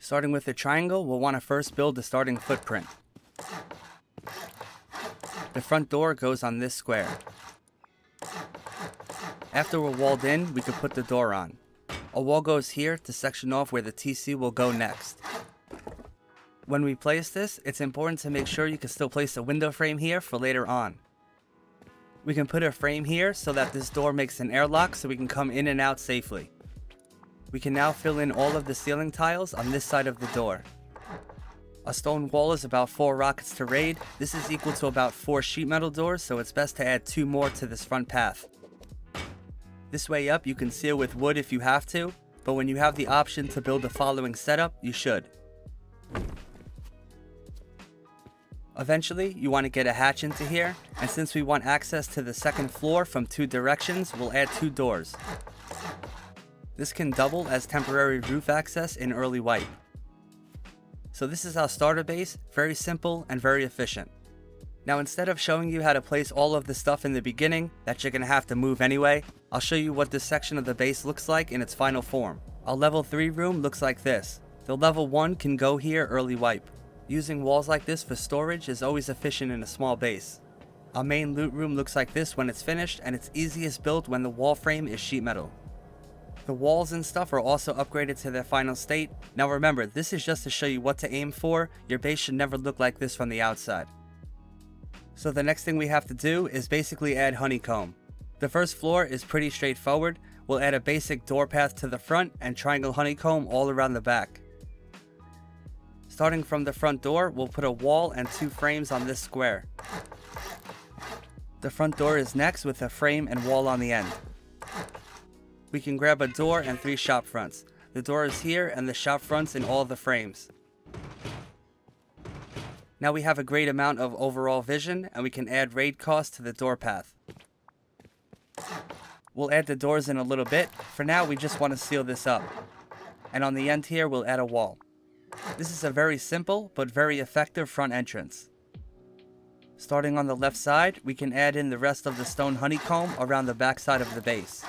Starting with the triangle, we'll want to first build the starting footprint. The front door goes on this square. After we're walled in, we can put the door on. A wall goes here to section off where the TC will go next. When we place this, it's important to make sure you can still place a window frame here for later on. We can put a frame here so that this door makes an airlock so we can come in and out safely. We can now fill in all of the ceiling tiles on this side of the door. A stone wall is about 4 rockets to raid. This is equal to about 4 sheet metal doors, so it's best to add 2 more to this front path. This way up, you can seal with wood if you have to, but when you have the option to build the following setup, you should. Eventually, you want to get a hatch into here, and since we want access to the second floor from 2 directions, we'll add 2 doors. This can double as temporary roof access in early wipe. So this is our starter base, very simple and very efficient. Now instead of showing you how to place all of the stuff in the beginning that you're going to have to move anyway, I'll show you what this section of the base looks like in its final form. Our level 3 room looks like this. The level 1 can go here early wipe. Using walls like this for storage is always efficient in a small base. Our main loot room looks like this when it's finished, and it's easiest built when the wall frame is sheet metal. The walls and stuff are also upgraded to their final state. Now remember, this is just to show you what to aim for. Your base should never look like this from the outside. So the next thing we have to do is basically add honeycomb. The first floor is pretty straightforward. We'll add a basic door path to the front and triangle honeycomb all around the back. Starting from the front door, we'll put a wall and 2 frames on this square. The front door is next with a frame and wall on the end. We can grab a door and 3 shop fronts. The door is here and the shop fronts in all of the frames. Now we have a great amount of overall vision, and we can add raid cost to the door path. We'll add the doors in a little bit. For now, we just want to seal this up. And on the end here, we'll add a wall. This is a very simple but very effective front entrance. Starting on the left side, we can add in the rest of the stone honeycomb around the back side of the base.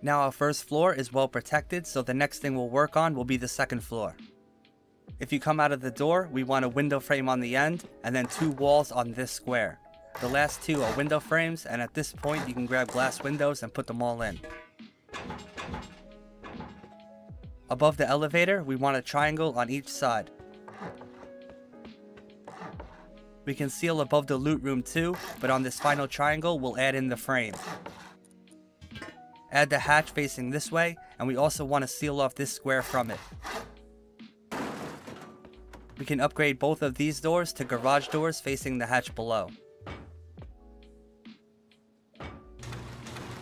Now our first floor is well protected, so the next thing we'll work on will be the second floor. If you come out of the door, we want a window frame on the end, and then 2 walls on this square. The last 2 are window frames, and at this point you can grab glass windows and put them all in. Above the elevator, we want a triangle on each side. We can seal above the loot room too, but on this final triangle we'll add in the frame. Add the hatch facing this way, and we also want to seal off this square from it. We can upgrade both of these doors to garage doors facing the hatch below.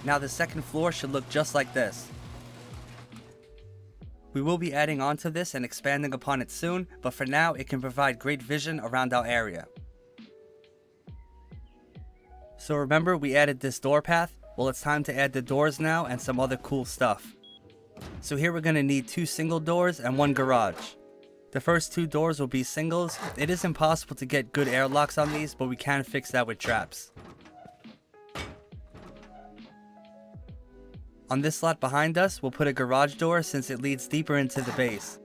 Now the second floor should look just like this. We will be adding onto this and expanding upon it soon, but for now it can provide great vision around our area. So remember, we added this door path. Well, it's time to add the doors now and some other cool stuff. So here we're going to need 2 single doors and 1 garage. The first 2 doors will be singles. It is impossible to get good airlocks on these, but we can fix that with traps. On this slot behind us, we'll put a garage door since it leads deeper into the base.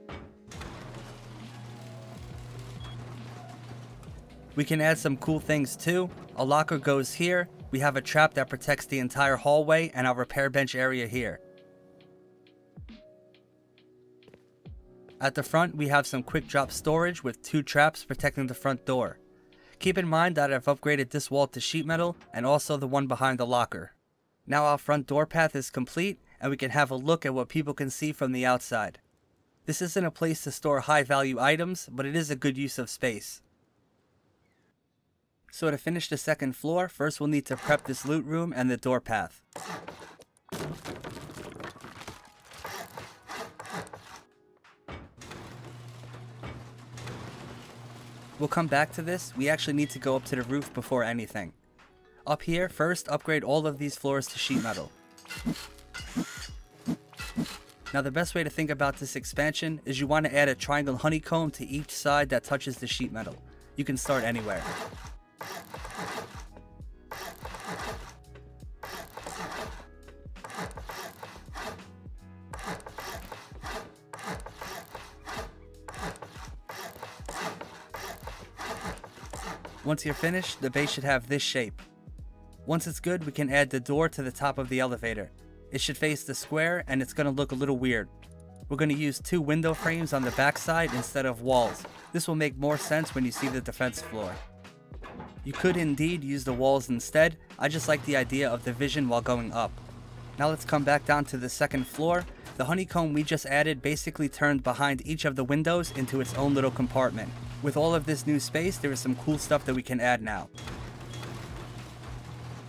We can add some cool things too. A locker goes here. We have a trap that protects the entire hallway and our repair bench area here. At the front, we have some quick drop storage with 2 traps protecting the front door. Keep in mind that I've upgraded this wall to sheet metal and also the one behind the locker. Now our front door path is complete, and we can have a look at what people can see from the outside. This isn't a place to store high value items, but it is a good use of space. So to finish the second floor, first we'll need to prep this loot room and the door path. We'll come back to this. We actually need to go up to the roof before anything. Up here, first upgrade all of these floors to sheet metal. Now the best way to think about this expansion is you want to add a triangle honeycomb to each side that touches the sheet metal. You can start anywhere. Once you're finished, the base should have this shape. Once it's good, we can add the door to the top of the elevator. It should face the square and it's going to look a little weird. We're going to use 2 window frames on the back side instead of walls. This will make more sense when you see the defense floor. You could indeed use the walls instead. I just like the idea of the vision while going up. Now let's come back down to the second floor. The honeycomb we just added basically turned behind each of the windows into its own little compartment. With all of this new space, there is some cool stuff that we can add now.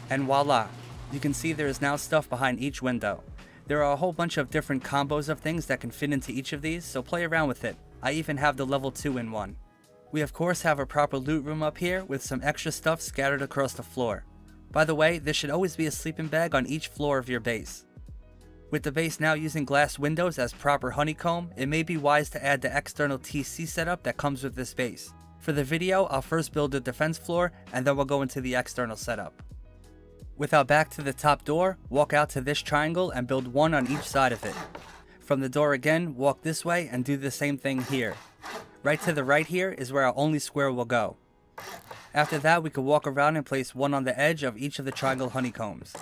And voila, you can see there is now stuff behind each window. There are a whole bunch of different combos of things that can fit into each of these, so play around with it. I even have the level 2 in one. We of course have a proper loot room up here with some extra stuff scattered across the floor. By the way, there should always be a sleeping bag on each floor of your base. With the base now using glass windows as proper honeycomb, it may be wise to add the external TC setup that comes with this base. For the video, I'll first build the defense floor and then we'll go into the external setup. With our back to the top door, walk out to this triangle and build 1 on each side of it. From the door again, walk this way and do the same thing here. Right to the right here is where our only square will go. After that, we can walk around and place 1 on the edge of each of the triangle honeycombs.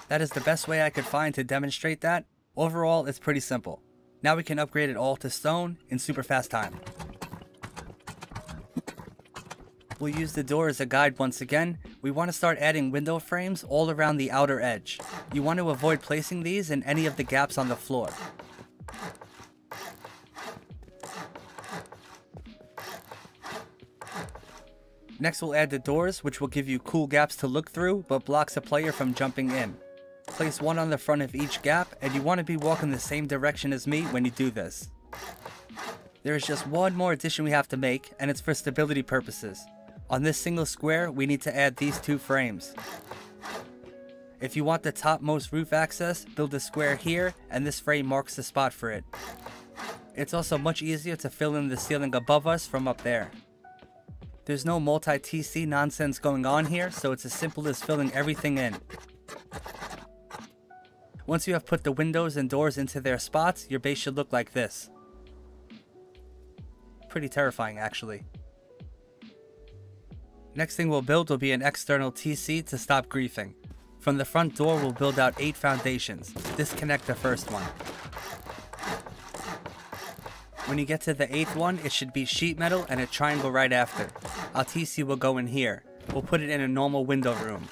That is the best way I could find to demonstrate that. Overall, it's pretty simple. Now we can upgrade it all to stone in super fast time. We'll use the door as a guide once again. We want to start adding window frames all around the outer edge. You want to avoid placing these in any of the gaps on the floor. Next we'll add the doors, which will give you cool gaps to look through, but blocks a player from jumping in. Place 1 on the front of each gap, and you want to be walking the same direction as me when you do this. There is just one more addition we have to make, and it's for stability purposes. On this single square, we need to add these 2 frames. If you want the topmost roof access, build a square here, and this frame marks the spot for it. It's also much easier to fill in the ceiling above us from up there. There's no multi-TC nonsense going on here, so it's as simple as filling everything in. Once you have put the windows and doors into their spots, your base should look like this. Pretty terrifying, actually. Next thing we'll build will be an external TC to stop griefing. From the front door, we'll build out 8 foundations. Disconnect the first one. When you get to the 8th one, it should be sheet metal and a triangle right after. Our TC will go in here. We'll put it in a normal window room.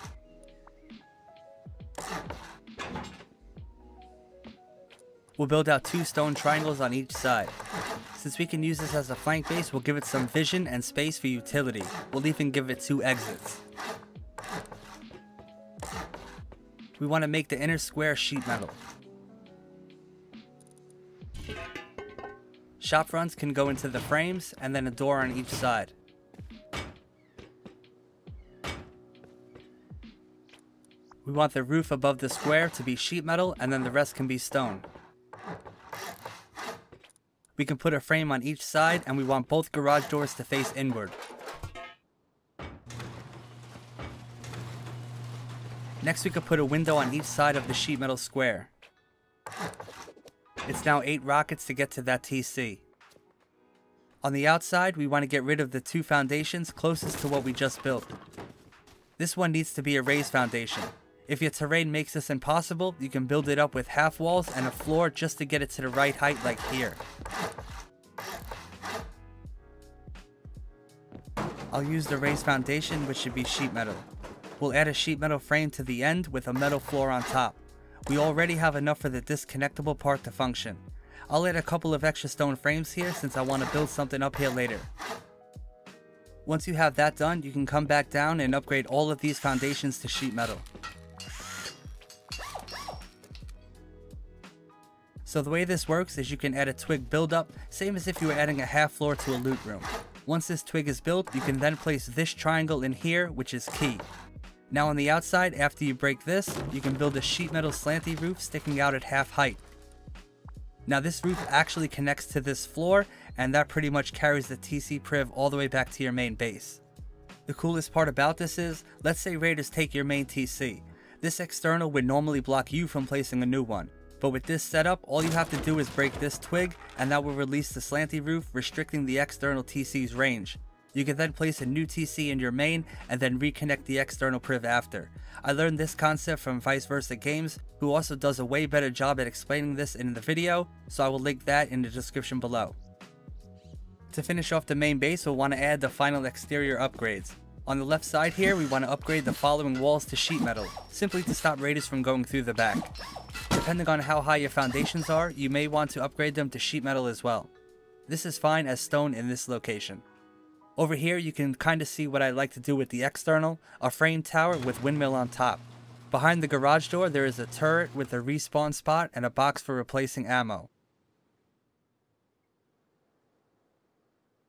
We'll build out 2 stone triangles on each side. Since we can use this as a flank base, we'll give it some vision and space for utility. We'll even give it 2 exits. We want to make the inner square sheet metal. Shop fronts can go into the frames, and then a door on each side. We want the roof above the square to be sheet metal, and then the rest can be stone. We can put a frame on each side, and we want both garage doors to face inward. Next we could put a window on each side of the sheet metal square. It's now 8 rockets to get to that TC. On the outside, we want to get rid of the 2 foundations closest to what we just built. This one needs to be a raised foundation. If your terrain makes this impossible, you can build it up with half walls and a floor just to get it to the right height like here. I'll use the raised foundation, which should be sheet metal. We'll add a sheet metal frame to the end with a metal floor on top. We already have enough for the disconnectable part to function. I'll add a couple of extra stone frames here since I want to build something up here later. Once you have that done, you can come back down and upgrade all of these foundations to sheet metal. So the way this works is you can add a twig buildup, same as if you were adding a half floor to a loot room. Once this twig is built, you can then place this triangle in here, which is key. Now on the outside, after you break this, you can build a sheet metal slanty roof sticking out at half height. Now this roof actually connects to this floor, and that pretty much carries the TC priv all the way back to your main base. The coolest part about this is, let's say raiders take your main TC. This external would normally block you from placing a new one. But with this setup, all you have to do is break this twig, and that will release the slanty roof, restricting the external TC's range. You can then place a new TC in your main and then reconnect the external priv after. I learned this concept from Vice Versa Games, who also does a way better job at explaining this in the video, so I will link that in the description below. To finish off the main base, we'll want to add the final exterior upgrades. On the left side here, we want to upgrade the following walls to sheet metal, simply to stop raiders from going through the back. Depending on how high your foundations are, you may want to upgrade them to sheet metal as well. This is fine as stone in this location. Over here you can kinda see what I like to do with the external, a frame tower with windmill on top. Behind the garage door there is a turret with a respawn spot and a box for replacing ammo.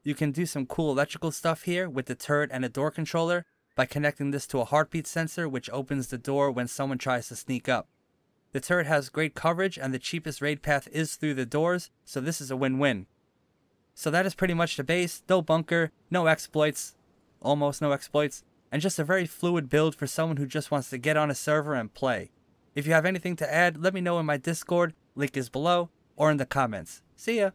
You can do some cool electrical stuff here with the turret and a door controller by connecting this to a heartbeat sensor which opens the door when someone tries to sneak up. The turret has great coverage and the cheapest raid path is through the doors, so this is a win-win. So that is pretty much the base, no bunker, no exploits, almost no exploits, and just a very fluid build for someone who just wants to get on a server and play. If you have anything to add, let me know in my Discord, link is below, or in the comments. See ya!